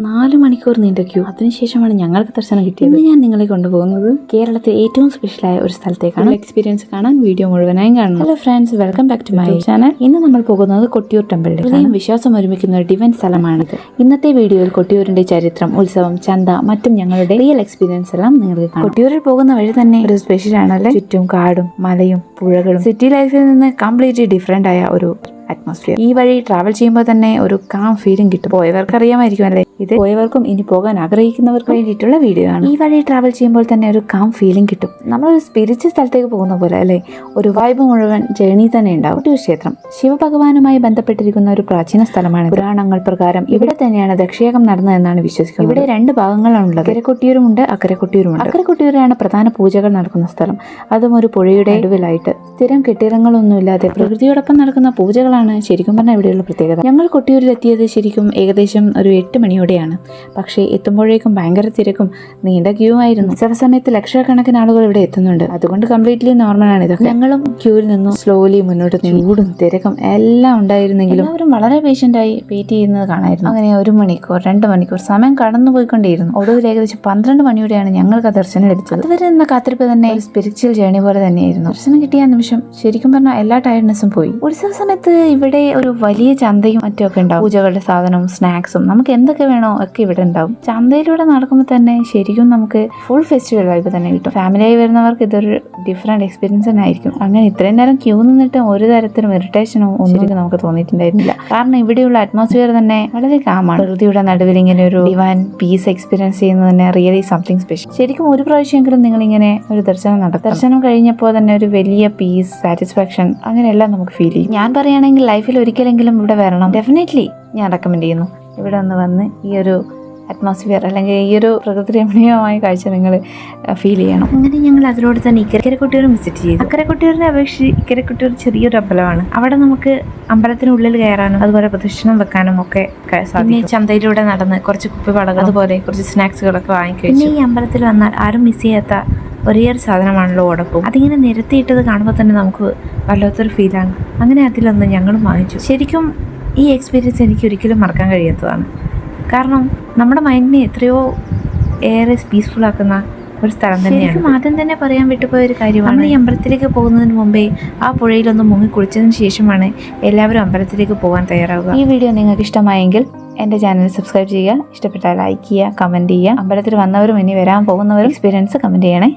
4 മണിക്കൂർ നീണ്ട ക്യൂ. അതിനുശേഷമാണ് ഞങ്ങൾക്ക് ദർശനം കിട്ടിയത്. ഇന്ന് ഞാൻ നിങ്ങളെ കൊണ്ടുപോകുന്നത് കേരളത്തിലെ ഏറ്റവും സ്പെഷ്യലായ ഒരു സ്ഥലത്തേക്കാണ്. എക്സ്പീരിയൻസ് കാണാൻ വീഡിയോ മുഴുവനായും കാണണം. Hello friends, welcome back to my channel. ഇന്ന് നമ്മൾ പോകുന്നത് കൊട്ടിയൂർ ടെമ്പിളിലേക്ക്. വിശ്വാസം ഒരുമിക്കുന്ന ഒരു ഡിവൈൻ സ്ഥലമാണിത്. ഇന്നത്തെ വീഡിയോയിൽ കൊട്ടിയൂരിന്റെ ചരിത്രം, ഉത്സവം, ചന്ത, മറ്റും ഞങ്ങളുടെ റിയൽ എക്സ്പീരിയൻസ് എല്ലാം നിങ്ങൾക്ക് കാണാം. കൊട്ടിയൂരിൽ പോകുന്ന വഴി തന്നെ ഒരു സ്പെഷ്യൽ ആണല്ലേ. ചുറ്റും കാടും മലയും പുഴകളും. സിറ്റി ലൈഫിൽ നിന്ന് കംപ്ലീറ്റ്ലി ഡിഫറെന്റ് ആയ ഒരു അറ്റ്മോസ്ഫിയർ. ഈ വഴി ട്രാവൽ ചെയ്യുമ്പോൾ തന്നെ ഒരു കാം ഫീലിംഗ് കിട്ടും. പോയവർക്ക് അറിയാമായിരിക്കും അല്ലേ, ഇത് പോയവർക്കും ഇനി പോകാൻ ആഗ്രഹിക്കുന്നവർക്ക് വേണ്ടിയിട്ടുള്ള വീഡിയോ ആണ്. ഈ വഴി ട്രാവൽ ചെയ്യുമ്പോൾ തന്നെ ഒരു കാം ഫീലിംഗ് കിട്ടും. നമ്മളൊരു സ്പിരിച്വൽ സ്ഥലത്തേക്ക് പോകുന്ന പോലെ അല്ലേ, ഒരു വൈബ് മുഴുവൻ ജേണി തന്നെ ഉണ്ടാവും. കൊട്ടിയൂർ ക്ഷേത്രം ശിവഭഗവാനുമായി ബന്ധപ്പെട്ടിരിക്കുന്ന ഒരു പ്രാചീന സ്ഥലമാണ്. പുരാണങ്ങൾ പ്രകാരം ഇവിടെ തന്നെയാണ് ദക്ഷയാഗം നടന്നതെന്നാണ് വിശ്വസിക്കുന്നത്. ഇവിടെ 2 ഭാഗങ്ങളാണുള്ളത്. അക്കരെ കൊട്ടിയൂരുമുണ്ട്, അക്കരെ കൊട്ടിയൂരുമുണ്ട്. അക്കരെ കൊട്ടിയൂരാണ് പ്രധാന പൂജകൾ നടക്കുന്ന സ്ഥലം. അതും ഒരു പുഴയുടെ നടുവിലായിട്ട്. സ്ഥിരം കെട്ടിടങ്ങളൊന്നുമില്ലാതെ പ്രകൃതിയോടൊപ്പം നടക്കുന്ന പൂജകളാണ് ശരിക്കും പറഞ്ഞാൽ ഇവിടെയുള്ള പ്രത്യേകത. ഞങ്ങൾ കൊട്ടിയൂരിൽ എത്തിയത് ശരിക്കും ഏകദേശം ഒരു 8 മണിയോടെയാണ്. പക്ഷേ എത്തുമ്പോഴേക്കും ഭയങ്കര തിരക്കും നീണ്ട ക്യൂ ആയിരുന്നു. ഉത്സവ സമയത്ത് ലക്ഷക്കണക്കിന് ആളുകൾ ഇവിടെ എത്തുന്നുണ്ട്. അതുകൊണ്ട് കംപ്ലീറ്റ്ലി നോർമലാണ് ഇതൊക്കെ. ഞങ്ങളും ക്യൂവിൽ നിന്നും സ്ലോലി മുന്നോട്ട് ചൂടും തിരക്കും എല്ലാം ഉണ്ടായിരുന്നെങ്കിലും എല്ലാവരും വളരെ പേഷ്യൻ്റായി വെയിറ്റ് ചെയ്യുന്നത് കാണായിരുന്നു. അങ്ങനെ 1 മണിക്കൂർ 2 മണിക്കൂർ സമയം കടന്നു പോയിക്കൊണ്ടേയിരുന്നു. ഒടുവിൽ ഏകദേശം 12 മണിയോടെയാണ് ഞങ്ങൾക്ക് ദർശനം ലഭിച്ചത്. അതുവരെ എന്ന കാത്തിരിപ്പ് തന്നെ ഒരു സ്പിരിച്വൽ ജേണി പോലെ തന്നെയായിരുന്നു. ദർശനം കിട്ടിയ നിമിഷം ശരിക്കും പറഞ്ഞാൽ എല്ലാ ടയർഡ്നെസ്സും പോയി. ഉത്സവ സമയത്ത് ഇവിടെ ഒരു വലിയ ചന്തയും മറ്റുമൊക്കെ ഉണ്ടാവും. പൂജകളുടെ സാധനവും സ്നാക്സും നമുക്ക് എന്തൊക്കെ വേണോ ഒക്കെ ഇവിടെ ഉണ്ടാവും. ചന്തയിലൂടെ നടക്കുമ്പോൾ തന്നെ ശരിക്കും നമുക്ക് ഫുൾ ഫെസ്റ്റിവൽ വൈബ് തന്നെ കിട്ടും. ഫാമിലിയായി വരുന്നവർക്ക് ഇതൊരു ഡിഫറെന്റ് എക്സ്പീരിയൻസ് തന്നെ ആയിരിക്കും. അങ്ങനെ ഇത്രയും നേരം ക്യൂ നിന്നിട്ട് ഒരു തരത്തിലും ഇറിറ്റേഷനോ ഒന്നും നമുക്ക് തോന്നിയിട്ടുണ്ടായിരുന്നില്ല. കാരണം ഇവിടെയുള്ള അറ്റ്മോസ്ഫിയർ തന്നെ വളരെ കാമാണ്. പ്രകൃതിയുടെ നടുവിൽ ഇങ്ങനെ ഒരു ഡിവൈൻ പീസ് എക്സ്പീരിയൻസ് ചെയ്യുന്നത് തന്നെ റിയലി സംതിങ് സ്പെഷ്യൽ. ശരിക്കും ഒരു പ്രാവശ്യമെങ്കിലും നിങ്ങൾ ഇങ്ങനെ ഒരു ദർശനം നടത്തും. ദർശനം കഴിഞ്ഞപ്പോൾ തന്നെ ഒരു വലിയ പീസ്, സാറ്റിസ്ഫാക്ഷൻ അങ്ങനെയെല്ലാം നമുക്ക് ഫീൽ ചെയ്യും. ഞാൻ പറയുകയാണെങ്കിൽ ലൈഫിൽ ഒരിക്കലെങ്കിലും ഇവിടെ വരണം. ഡെഫിനറ്റ്ലി ഞാൻ റെക്കമെൻഡ് ചെയ്യുന്നു. ഇവിടെ ഒന്ന് വന്ന് ഈ ഒരു അറ്റ്മോസ്ഫിയർ അല്ലെങ്കിൽ ഈ ഒരു പ്രകൃതി രമണീയമായ കാഴ്ച നിങ്ങൾ ഫീൽ ചെയ്യണം. അങ്ങനെ ഞങ്ങൾ അതിലൂടെ തന്നെ ഇക്കരെ കൊട്ടിയൂരും വിസിറ്റ് ചെയ്തു. അക്കരെ കൊട്ടിയൂരിനെ അപേക്ഷിച്ച് ഇക്കരെ കൊട്ടിയൂർ ചെറിയൊരു അമ്പലമാണ്. അവിടെ നമുക്ക് അമ്പലത്തിനുള്ളിൽ കയറാനും അതുപോലെ പ്രദക്ഷിണം വെക്കാനും ഒക്കെ സാധിക്കും. ചന്തയിലൂടെ നടന്ന് കുറച്ച് കുപ്പിവളകൾ അതുപോലെ കുറച്ച് സ്നാക്സുകളൊക്കെ വാങ്ങിക്കും. പിന്നെ ഈ അമ്പലത്തിൽ വന്നാൽ ആരും മിസ് ചെയ്യാത്ത ഒരേ ഒരു സാധനമാണല്ലോ ഓടപ്പൂ. അതിങ്ങനെ നിരത്തിയിട്ടത് കാണുമ്പോൾ തന്നെ നമുക്ക് വല്ലാത്തൊരു ഫീലാണ്. അങ്ങനെ അതിലൊന്ന് ഞങ്ങളും വാങ്ങിച്ചു. ശരിക്കും ഈ എക്സ്പീരിയൻസ് എനിക്ക് ഒരിക്കലും മറക്കാൻ കഴിയാത്തതാണ്. കാരണം നമ്മുടെ മൈൻഡിനെ എത്രയോ ഏറെ പീസ്ഫുൾ ആക്കുന്ന ഒരു സ്ഥലം തന്നെയാണ്. ആദ്യം തന്നെ പറയാൻ വിട്ടുപോയ ഒരു കാര്യമാണ്, ഈ അമ്പലത്തിലേക്ക് പോകുന്നതിന് മുമ്പേ ആ പുഴയിലൊന്ന് മുങ്ങി കുളിച്ചതിന് ശേഷമാണ് എല്ലാവരും അമ്പലത്തിലേക്ക് പോകാൻ തയ്യാറാവുക. ഈ വീഡിയോ നിങ്ങൾക്ക് ഇഷ്ടമായെങ്കിൽ എൻ്റെ ചാനൽ സബ്സ്ക്രൈബ് ചെയ്യുക. ഇഷ്ടപ്പെട്ടാൽ ലൈക്ക് ചെയ്യുക, കമൻറ്റ് ചെയ്യുക. അമ്പലത്തിൽ വന്നവരും ഇനി വരാൻ പോകുന്നവരും എക്സ്പീരിയൻസ് കമൻറ്റ് ചെയ്യണേ.